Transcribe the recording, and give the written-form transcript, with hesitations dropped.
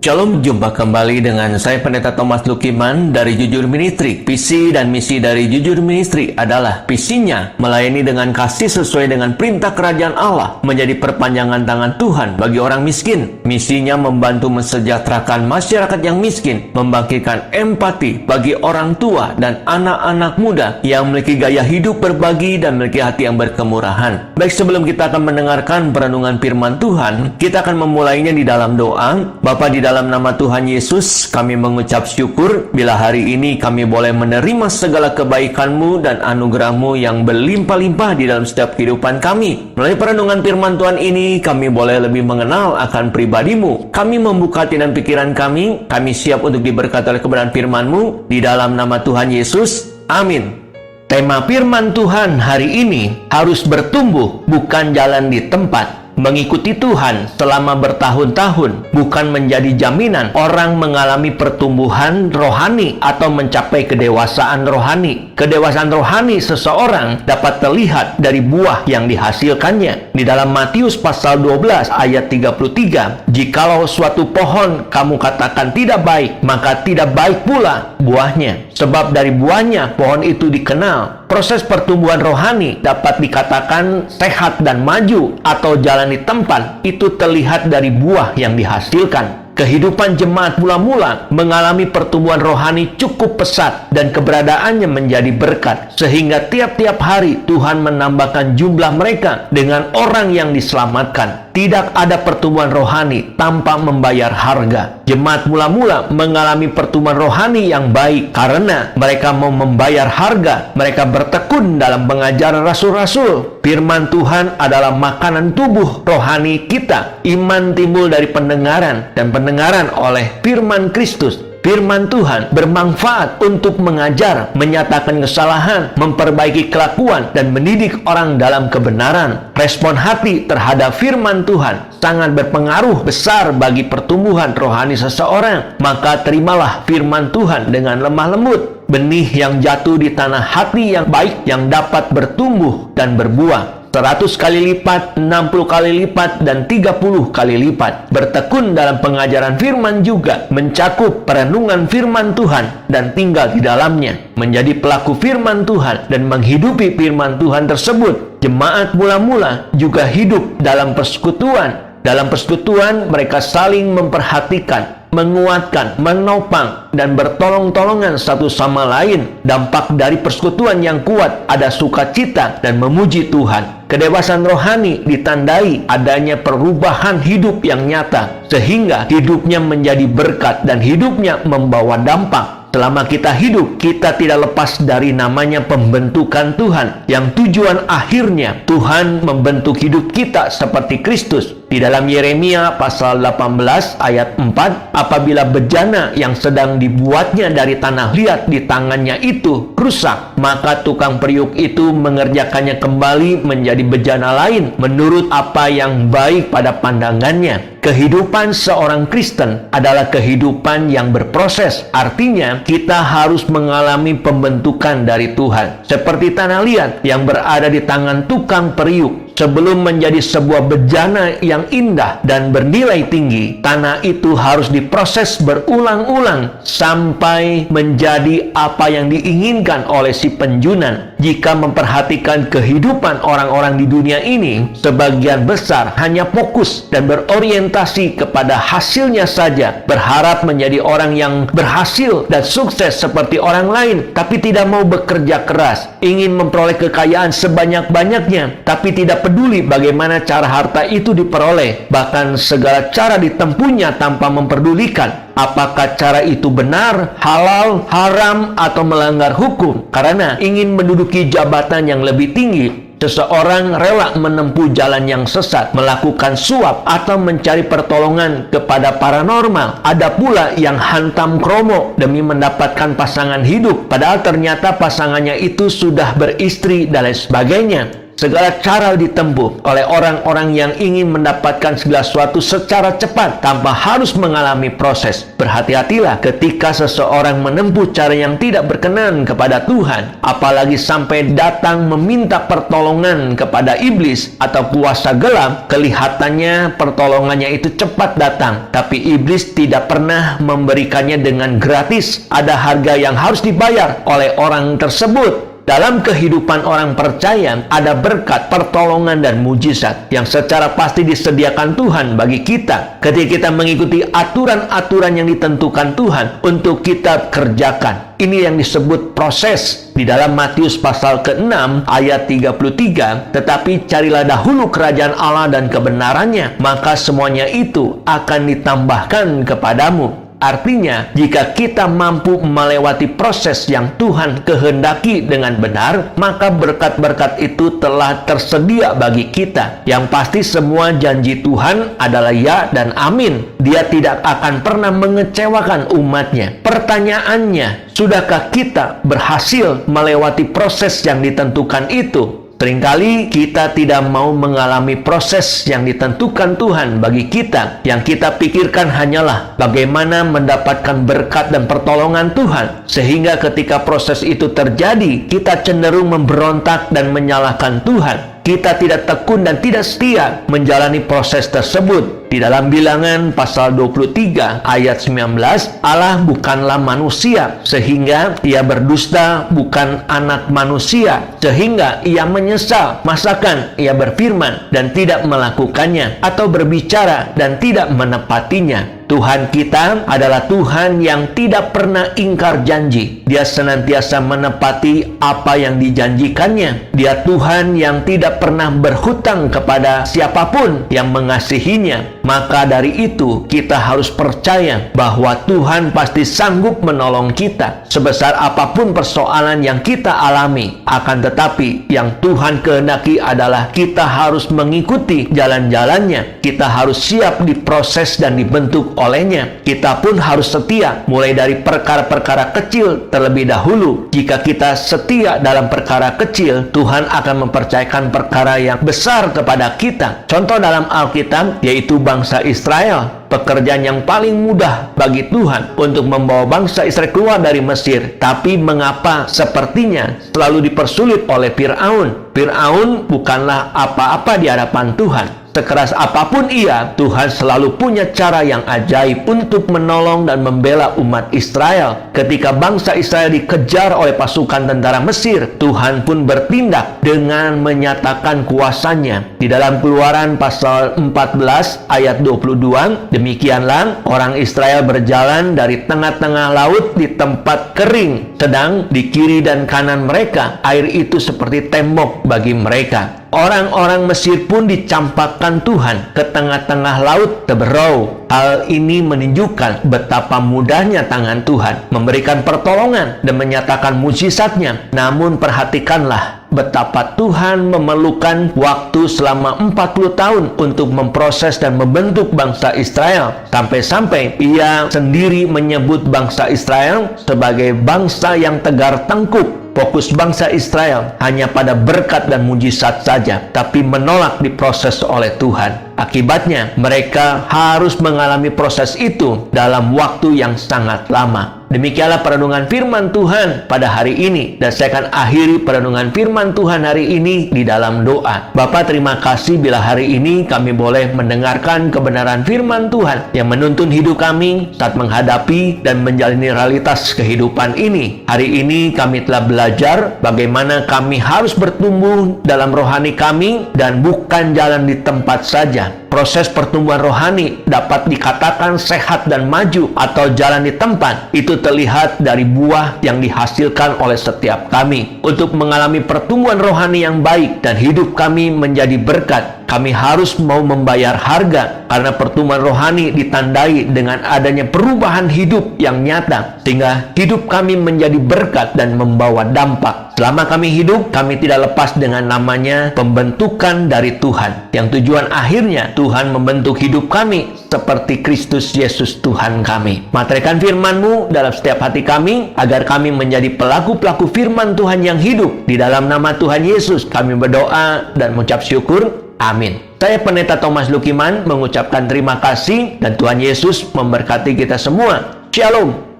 Shalom, jumpa kembali dengan saya Pendeta Thomas Lukiman dari Jujur Ministry. Visi dan misi dari Jujur Ministry adalah visinya melayani dengan kasih sesuai dengan perintah kerajaan Allah, menjadi perpanjangan tangan Tuhan bagi orang miskin. Misinya membantu mensejahterakan masyarakat yang miskin, membangkitkan empati bagi orang tua dan anak-anak muda yang memiliki gaya hidup berbagi dan memiliki hati yang berkemurahan. Baik, sebelum kita akan mendengarkan perenungan firman Tuhan, kita akan memulainya di dalam doa. Bapa, di dalam nama Tuhan Yesus, kami mengucap syukur bila hari ini kami boleh menerima segala kebaikan-Mu dan anugerah-Mu yang berlimpah-limpah di dalam setiap kehidupan kami. Melalui perenungan firman Tuhan ini, kami boleh lebih mengenal akan pribadi-Mu. Kami membuka hati dan pikiran kami siap untuk diberkati oleh kebenaran firman-Mu. Di dalam nama Tuhan Yesus, amin. Tema firman Tuhan hari ini, harus bertumbuh, bukan jalan di tempat. Mengikuti Tuhan selama bertahun-tahun bukan menjadi jaminan orang mengalami pertumbuhan rohani atau mencapai kedewasaan rohani. Kedewasaan rohani seseorang dapat terlihat dari buah yang dihasilkannya. Di dalam Matius pasal 12 ayat 33, jikalau suatu pohon kamu katakan tidak baik, maka tidak baik pula buahnya. Sebab dari buahnya pohon itu dikenal. Proses pertumbuhan rohani dapat dikatakan sehat dan maju atau jalan di tempat itu terlihat dari buah yang dihasilkan. Kehidupan jemaat mula-mula mengalami pertumbuhan rohani cukup pesat dan keberadaannya menjadi berkat, sehingga tiap-tiap hari Tuhan menambahkan jumlah mereka dengan orang yang diselamatkan. Tidak ada pertumbuhan rohani tanpa membayar harga. Jemaat mula-mula mengalami pertumbuhan rohani yang baik karena mereka mau membayar harga. Mereka bertekun dalam pengajaran rasul-rasul. Firman Tuhan adalah makanan tubuh rohani kita. Iman timbul dari pendengaran, dan pendengaran oleh firman Kristus. Firman Tuhan bermanfaat untuk mengajar, menyatakan kesalahan, memperbaiki kelakuan, dan mendidik orang dalam kebenaran. Respon hati terhadap firman Tuhan sangat berpengaruh besar bagi pertumbuhan rohani seseorang. Maka terimalah firman Tuhan dengan lemah lembut, benih yang jatuh di tanah hati yang baik yang dapat bertumbuh dan berbuah 100 kali lipat, 60 kali lipat, dan 30 kali lipat. Bertekun dalam pengajaran firman juga mencakup perenungan firman Tuhan dan tinggal di dalamnya. Menjadi pelaku firman Tuhan dan menghidupi firman Tuhan tersebut. Jemaat mula-mula juga hidup dalam persekutuan. Dalam persekutuan mereka saling memperhatikan, menguatkan, menopang, dan bertolong-tolongan satu sama lain. Dampak dari persekutuan yang kuat ada sukacita dan memuji Tuhan. Kedewasaan rohani ditandai adanya perubahan hidup yang nyata, sehingga hidupnya menjadi berkat dan hidupnya membawa dampak. Selama kita hidup, kita tidak lepas dari namanya pembentukan Tuhan, yang tujuan akhirnya Tuhan membentuk hidup kita seperti Kristus. Di dalam Yeremia pasal 18 ayat 4, apabila bejana yang sedang dibuatnya dari tanah liat di tangannya itu rusak, maka tukang periuk itu mengerjakannya kembali menjadi bejana lain menurut apa yang baik pada pandangannya. Kehidupan seorang Kristen adalah kehidupan yang berproses. Artinya, kita harus mengalami pembentukan dari Tuhan. Seperti tanah liat yang berada di tangan tukang periuk. Sebelum menjadi sebuah bejana yang indah dan bernilai tinggi, tanah itu harus diproses berulang-ulang sampai menjadi apa yang diinginkan oleh si penjunan. Jika memperhatikan kehidupan orang-orang di dunia ini, sebagian besar hanya fokus dan berorientasi kepada hasilnya saja, berharap menjadi orang yang berhasil dan sukses seperti orang lain, tapi tidak mau bekerja keras, ingin memperoleh kekayaan sebanyak-banyaknya, tapi tidak peduli bagaimana cara harta itu diperoleh. Bahkan segala cara ditempuhnya tanpa memperdulikan apakah cara itu benar, halal, haram, atau melanggar hukum. Karena ingin menduduki jabatan yang lebih tinggi, seseorang rela menempuh jalan yang sesat, melakukan suap, atau mencari pertolongan kepada paranormal. Ada pula yang hantam kromo demi mendapatkan pasangan hidup, padahal ternyata pasangannya itu sudah beristri dan lain sebagainya. Segala cara ditempuh oleh orang-orang yang ingin mendapatkan segala sesuatu secara cepat tanpa harus mengalami proses. Berhati-hatilah ketika seseorang menempuh cara yang tidak berkenan kepada Tuhan, apalagi sampai datang meminta pertolongan kepada iblis atau kuasa gelap. Kelihatannya pertolongannya itu cepat datang, tapi iblis tidak pernah memberikannya dengan gratis. Ada harga yang harus dibayar oleh orang tersebut. Dalam kehidupan orang percaya, ada berkat, pertolongan, dan mujizat yang secara pasti disediakan Tuhan bagi kita ketika kita mengikuti aturan-aturan yang ditentukan Tuhan untuk kita kerjakan. Ini yang disebut proses. Di dalam Matius pasal ke-6 ayat 33, tetapi carilah dahulu kerajaan Allah dan kebenarannya, maka semuanya itu akan ditambahkan kepadamu. Artinya, jika kita mampu melewati proses yang Tuhan kehendaki dengan benar, maka berkat-berkat itu telah tersedia bagi kita. Yang pasti semua janji Tuhan adalah ya dan amin. Dia tidak akan pernah mengecewakan umatnya. Pertanyaannya, sudahkah kita berhasil melewati proses yang ditentukan itu? Seringkali kita tidak mau mengalami proses yang ditentukan Tuhan bagi kita. Yang kita pikirkan hanyalah bagaimana mendapatkan berkat dan pertolongan Tuhan. Sehingga ketika proses itu terjadi, kita cenderung memberontak dan menyalahkan Tuhan. Kita tidak tekun dan tidak setia menjalani proses tersebut. Di dalam Bilangan pasal 23 ayat 19, Allah bukanlah manusia sehingga ia berdusta, bukan anak manusia sehingga ia menyesal. Masakan ia berfirman dan tidak melakukannya, atau berbicara dan tidak menepatinya? Tuhan kita adalah Tuhan yang tidak pernah ingkar janji. Dia senantiasa menepati apa yang dijanjikannya. Dia Tuhan yang tidak pernah berhutang kepada siapapun yang mengasihinya. Maka dari itu kita harus percaya bahwa Tuhan pasti sanggup menolong kita sebesar apapun persoalan yang kita alami. Akan tetapi yang Tuhan kehendaki adalah kita harus mengikuti jalan-jalannya. Kita harus siap diproses dan dibentuk olehnya. Kita pun harus setia mulai dari perkara-perkara kecil terlebih dahulu. Jika kita setia dalam perkara kecil, Tuhan akan mempercayakan perkara yang besar kepada kita. Contoh dalam Alkitab yaitu bangsa Israel. Pekerjaan yang paling mudah bagi Tuhan untuk membawa bangsa Israel keluar dari Mesir. Tapi mengapa sepertinya selalu dipersulit oleh Fir'aun? Fir'aun bukanlah apa-apa di hadapan Tuhan. Sekeras apapun ia, Tuhan selalu punya cara yang ajaib untuk menolong dan membela umat Israel. Ketika bangsa Israel dikejar oleh pasukan tentara Mesir, Tuhan pun bertindak dengan menyatakan kuasanya. Di dalam Keluaran pasal 14 ayat 22, demikianlah orang Israel berjalan dari tengah-tengah laut di tempat kering, sedang di kiri dan kanan mereka air itu seperti tembok bagi mereka. Orang-orang Mesir pun dicampakkan Tuhan ke tengah-tengah laut Teberau. Hal ini menunjukkan betapa mudahnya tangan Tuhan memberikan pertolongan dan menyatakan mujizatnya. Namun perhatikanlah betapa Tuhan memerlukan waktu selama 40 tahun untuk memproses dan membentuk bangsa Israel. Sampai-sampai ia sendiri menyebut bangsa Israel sebagai bangsa yang tegar tengkuk. Fokus bangsa Israel hanya pada berkat dan mujizat saja, tapi menolak diproses oleh Tuhan. Akibatnya, mereka harus mengalami proses itu dalam waktu yang sangat lama. Demikianlah perenungan firman Tuhan pada hari ini. Dan saya akan akhiri perenungan firman Tuhan hari ini di dalam doa. Bapa, terima kasih bila hari ini kami boleh mendengarkan kebenaran firman Tuhan yang menuntun hidup kami saat menghadapi dan menjalani realitas kehidupan ini. Hari ini kami telah belajar bagaimana kami harus bertumbuh dalam rohani kami dan bukan jalan di tempat saja. Proses pertumbuhan rohani dapat dikatakan sehat dan maju atau jalan di tempat. Itu terlihat dari buah yang dihasilkan oleh setiap kami. Untuk mengalami pertumbuhan rohani yang baik dan hidup kami menjadi berkat, kami harus mau membayar harga, karena pertumbuhan rohani ditandai dengan adanya perubahan hidup yang nyata, sehingga hidup kami menjadi berkat dan membawa dampak. Selama kami hidup, kami tidak lepas dengan namanya pembentukan dari Tuhan, yang tujuan akhirnya Tuhan Tuhan membentuk hidup kami seperti Kristus Yesus Tuhan kami. Materikan firman-Mu dalam setiap hati kami, agar kami menjadi pelaku-pelaku firman Tuhan yang hidup. Di dalam nama Tuhan Yesus kami berdoa dan mengucap syukur. Amin. Saya Pendeta Thomas Lukiman mengucapkan terima kasih dan Tuhan Yesus memberkati kita semua. Shalom.